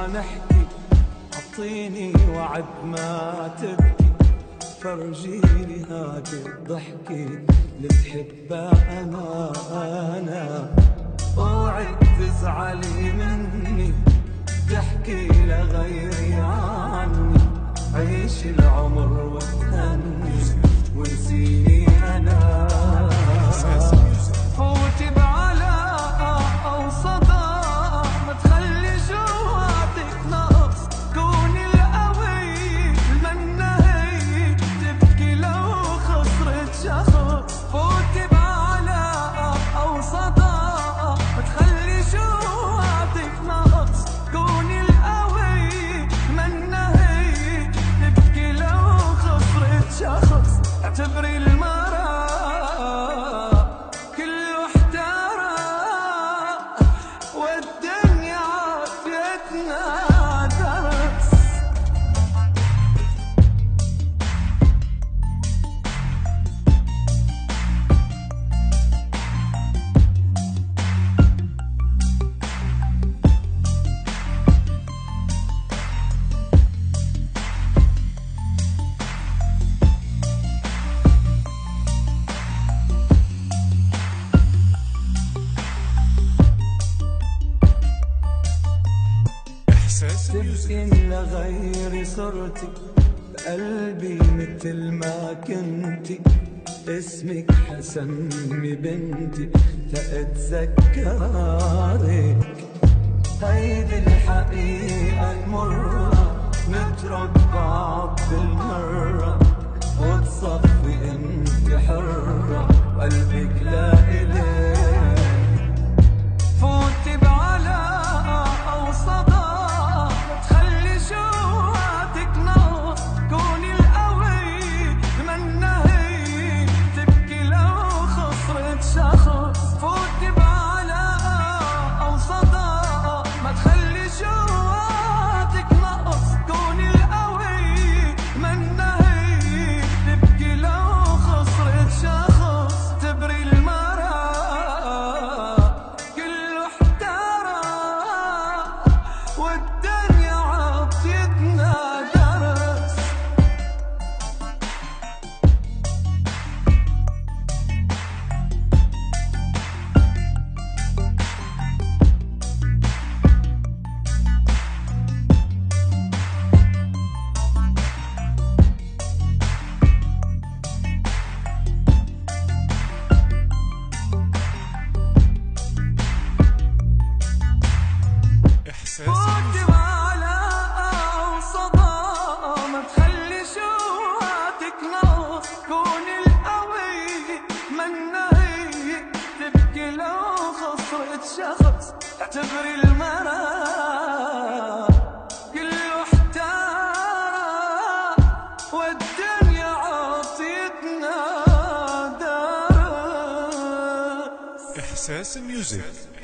نحكي، اعطيني وعد ما تبكي، فرجيني هذه الضحكة اللي تحبها أنا اوعد تزعلي مني، تحكي لغيري عني، عيش العمر وتهني ونسيني أنا. فوتي بعلاقة أو صداقة ما تخلي جواتك نقص، كوني القوي المنة هي تبكي لو خسرت شخص. فوتي بعلاقة أو صداقة ما تخلي جواتك نقص، كوني القوي المنة هي تبكي لو خسرت شخص. اعتبري المرأة والدنيا عافيتنا درس. تبكين لغيري صرتي بقلبي متل ما كنتي، اسمك حسمي بنتي تأتذكرك. هيدي الحقيقة المرة، نترك بعض بالمرة وتصفي انت حرة وقلبك لا إليك. فوتي بعلاقة أو صداقة تخلي جواتك نقص، كوني القوي المنة هي تبكي لو خسرت شخص. فوتي بعلاقة أو صداقة ما تخلي جواتك نقص، كوني القوي المنة هي تبكي لو خسرت شخص. تبري والدنيا عطيتنا درس. فوتي بعلاقة أو صداقة ما تخلي جواتك نقص، كوني القوي منة هي تبكي لو خسرت شخص. اعتبري المرأة كله احتار والدنيا عطيتنا درس. إحساس ميوزك.